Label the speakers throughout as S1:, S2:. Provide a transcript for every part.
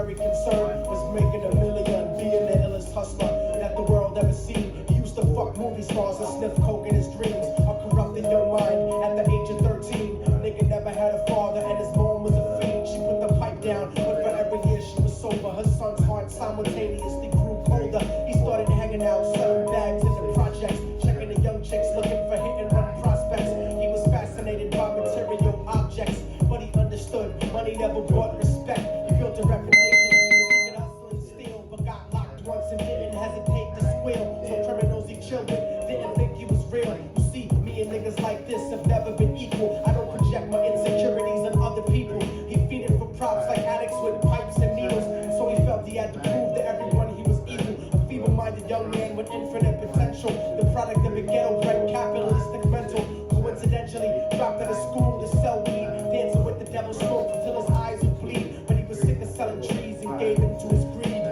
S1: primary concern was making a million, being the illest hustler that the world ever seen. He used to fuck movie stars and sniff coke in his dreams. A corrupted young mind at the age of 13. Nigga never had a father and his mom was a fiend. She put the pipe down, but for every year she was sober. Her son's heart simultaneously grew colder. He started hanging out, selling bags in the projects, checking the young chicks, looking for hit and run prospects. He was fascinated by material objects, but he understood money never brought respect. He built a reputation. He could hustle and steal, but got locked once and didn't hesitate to squeal. So criminals he chilled with didn't think he was real. You see, me and niggas like this have never been equal. I don't project my insecurities on other people. He feeded for props like addicts with pipes and needles. So he felt he had to prove to everyone he was evil. A feeble-minded young man with infinite potential. The product of a ghetto-bred capitalistic mental. Coincidentally, dropped out of school to sell weed. Dancing with the devil's smoke until his eyes would bleed. But he was sick of selling trees and gave in to his greed.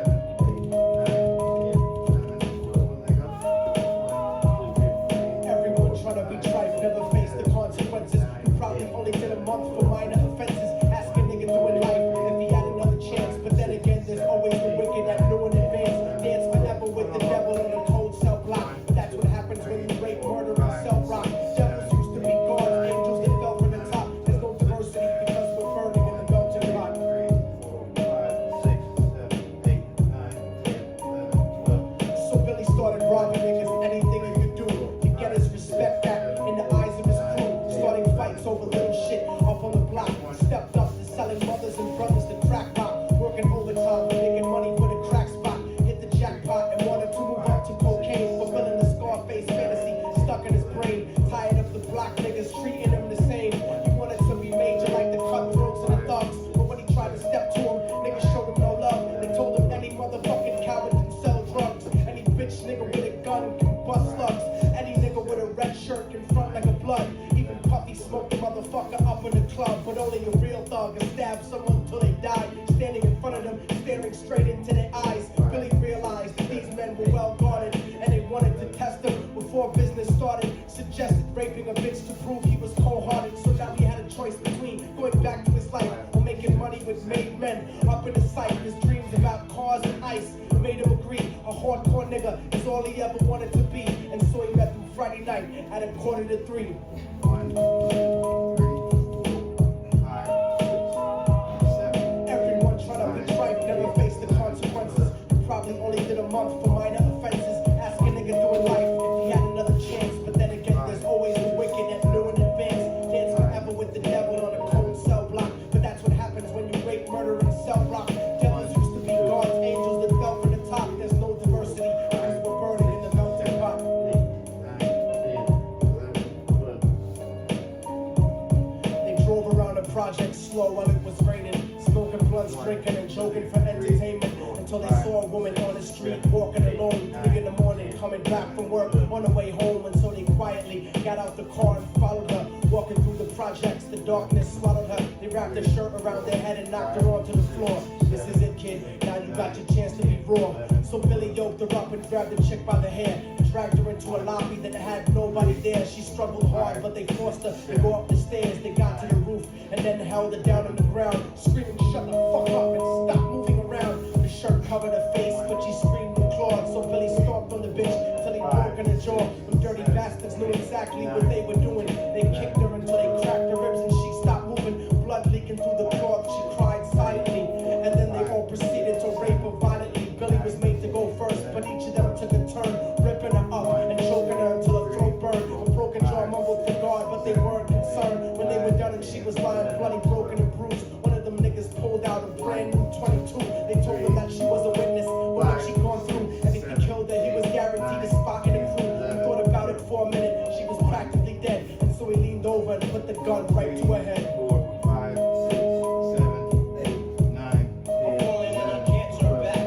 S1: Everyone trying to be trife, never face the consequences. You probably only did a month for minor offenses. Ask a nigga doing life if he had another chance. But then again, there's always the wicked that knew in advance. Dance forever with the devil in a cold cell block. But that's what happens when you rape, murder, and sell rock. Devils used to be gods, angels that fell from the top. There's no diversity because we're burning in the melting pot. So Billy started robbing niggas, anything he could do to get his respect back in the eyes of his crew. Starting fights over little shit up on the block. Stepped up to selling mothers and brothers to crack rock. Working overtime, making money for the crack spot. Hit the jackpot and wanted to move on to cocaine. Fulfilling the Scarface fantasy stuck in his brain. Tired of the block niggas treating him the same. He wanted to be major like the cutthroats and the thugs. But when he tried to step to him, niggas showed him no love. They told him any motherfucking coward can sell drugs. Any bitch nigga with a gun can bust slugs. Any nigga with a red shirt can front like a blood. Even Puffy smoked the motherfucker up in the club. But only a real thug can stab someone till they die. Standing in front of them, staring straight into their eyes. Billy realized that these men were well guarded, and they wanted to test him before business started. Suggested raping a bitch to prove he was cold-hearted. So now he had a choice between going back to his life or making money with made men. Up in his sight, his dreams about cars and ice made him agree. A hardcore nigga is all he ever wanted to be. And so he met them Friday night at 2:45. Everyone trying to be trife, never face the consequences. You probably only did a month for minor offenses. Ask a nigga doing life if he had another chance. But then again, there's always the wicked that knew in advance. Dance forever with the devil on a cold cell block. But that's what happens when you rape, murder, and sell rock. Devils used to be gods, angels that fell from the top. There's no diversity because we're burning in the melting pot. They drove around the project slow while it was raining, smoking blunts, drinking and joking for entertainment, until they saw a woman on the street walking alone, 3 in the morning, coming back from work on the way home. And so they quietly got out the car and followed her, walking through the projects. The darkness swallowed her. They wrapped their shirt around their head and knocked her onto the floor. This is it, kid, now you got your chance to be raw. So Billy yoked her up and grabbed the chick by the hair, dragged her into a lobby that had nobody there. She struggled hard, but they forced her to go up the stairs. They got to the roof and then held her down on the ground, screaming, "Shut the fuck up and stop moving around." The shirt covered her face, but she screamed and clawed. So Billy stomped on the bitch till he broke in her jaw. Them dirty bastards knew exactly what they were doing. They kicked her until they cracked her ribs and she stopped moving. Blood leaking through the cloth, she cried silently. And then they all proceeded to rape her violently. Billy was made to go first, but each of them took a turn, ripping her up and choking her until her throat burned. A broken jaw mumbled for God, but they weren't concerned. When they were done and she was lying bloody, broken and bruised, one of them niggas pulled out a brand new 22. They told him that she was a witness, but what she gone through, and if he killed her, he was guaranteed a spot in the crew. He thought about it for a minute, she was practically dead, and so he leaned over and put the gun right to her head.
S2: 4, 5, 6, 7, 8, 9, 10.
S3: Falling and I can't turn back.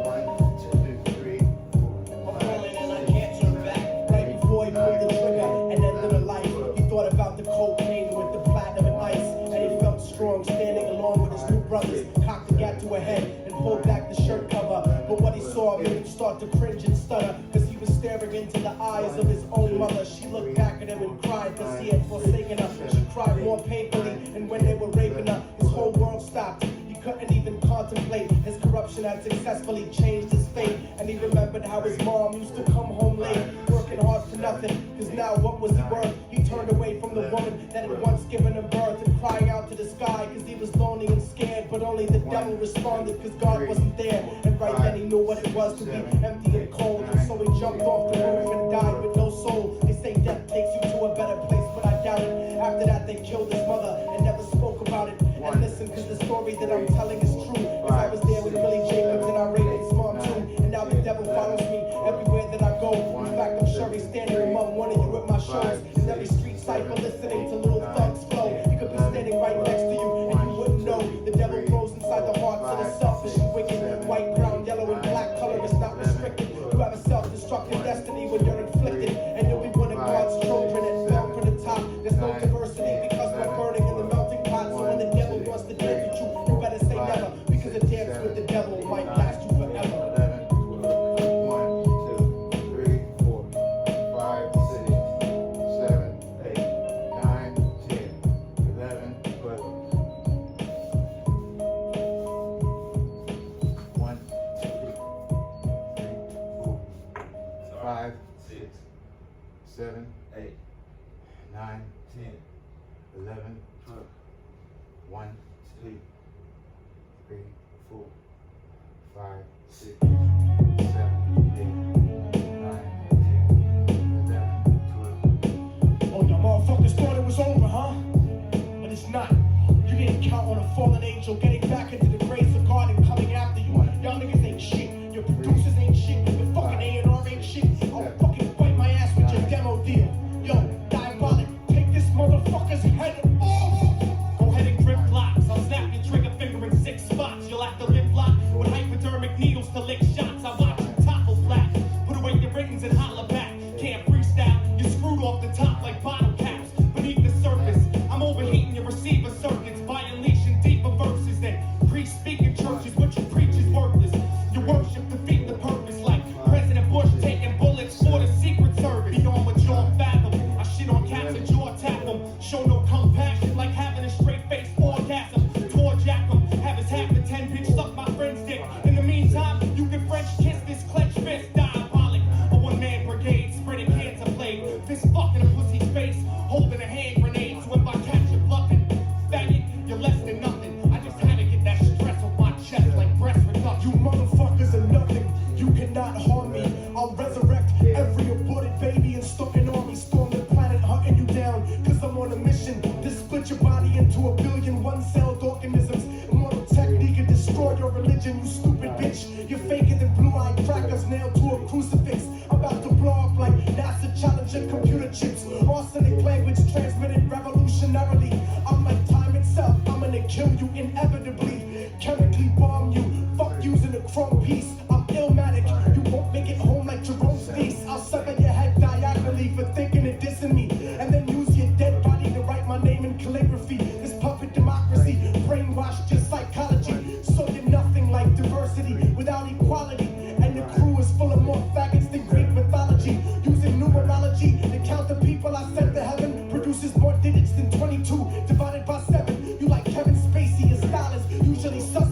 S2: 1, 2, 3, 4, 5.
S3: Falling and I can't turn back.
S1: Right before he pulled the trigger and ended her life, he thought about the cocaine with the platinum and ice, and he felt strong standing along with his new brothers. Cocked the gat to her head and pulled back the shirt cover, but what he saw made him start to cringe and stutter, cause he was staring into the eyes of his own mother. She looked back at him and cried cause he had forsaken her. She cried more painfully, and when they were raping her, his whole world stopped. He couldn't even contemplate. His corruption had successfully changed his fate. And he remembered how his mom used to come home late, working hard for nothing. Cause now what was he worth? He turned away from the woman that had once given him birth, and crying out to the sky cause he was lonely and scared. But only the devil responded cause God wasn't there. And right then he knew what it was to be empty and cold. And so he jumped off the roof and died with no soul. They say death takes you to a better place, but I doubt it. After that they killed his mother and never spoke about it. And listen, cause the story that I'm telling is true. Cause I was there with Billy Jacobs and I raped his mom too. And now the devil follows me everywhere that I go. In fact, I'm sure he's standing among one of you at my shows. In every street cypher listening to Little Thug's flow. He could be standing right next to you and you wouldn't know. The devil grows inside the hearts of the selfish and wicked. White, brown, yellow, and black color is not restricted. You have a self-destructive destiny when you're inflicted. And you'll be one of God's children and bound for the top. There's no diversity because we're burning in the melting pot. So when the devil wants to dance with you, you better say never. Because a dance with the devil might last you forever.
S2: 11, 12, 1, 2, 3, 4, 5, 6, 7, 8, 9, 10, 11, 12. 1, 2, 3, 4, 5, 6, 7, 8, 9, 10, 11, 12. 1, 2, 3, 4, 5, 6, 7, 8, 9, 10, 11, 12.
S1: Oh, y'all motherfuckers thought it was over, huh? But it's not. You didn't count on a fallen angel getting back into the grace of God and coming after you. Y'all niggas ain't shit. Your producers ain't shit. Your fucking A&R ain't shit. I'll fucking fight my ass with your demo deal. Yo, Diabolic, take this motherfucker's head off.
S4: Go ahead and grip blocks. I'll snap your trigger finger in 6 spots. You'll have to lip lock with hypodermic needles to lick shots. I watch you topple flat. Put away your writtens and holler back. Can't freestyle. You're screwed off the top like bottle caps. Beneath the surface, I'm overheating your receiver circuits by unleashing deeper verses than pre-speaking churches. What you preach is worthless. Your worship defeat the purpose like President Bush taking bullets for the Secret Service. Beyond what y'all fathom. I shit on cats and jaw tap them. Show no compassion like having a straight face orgasm. Tor jack them. Have his half the 10 bitch suck my friend's dick. In the meantime, you can French kiss this clenched fist. Diabolic. A one-man brigade spreading cancer plague. Fist fucking a pussy's face. Holding a hand grenade. So if I catch you bluffing, faggot, you're less than nothing. I just had to get that stress off my chest like breast reduction.
S1: You motherfuckers are nothing. You cannot harm me. I'll resurrect every aborted baby and start an army. Storm the planet hunting you down. Cause I'm on a mission to split your body into a billion one-celled organisms. Immortal technique can destroy your religion, you stupid bitch. You're faker than blue-eyed crackers nailed to a crucifix. I'm about to blow up like NASA challenging computer chips. Arsenic language transmitted revolutionarily. I'm like time itself. I'm gonna kill you inevitably. Chemically bomb you. Fuck using a chrome piece. I'm illmatic. You won't make it home like Jerome's feast. I'll sever your head diagonally for thinking and dissing me. And then use your dead body to write my name in calligraphy. This puppet democracy brainwashed your psychology. So you're nothing like diversity without equality. And the crew is full of more faggots than Greek mythology. Using numerology to count the people I sent to heaven. Produces more digits than 22 divided by 7. You like Kevin Spacey, your style is usually suspect.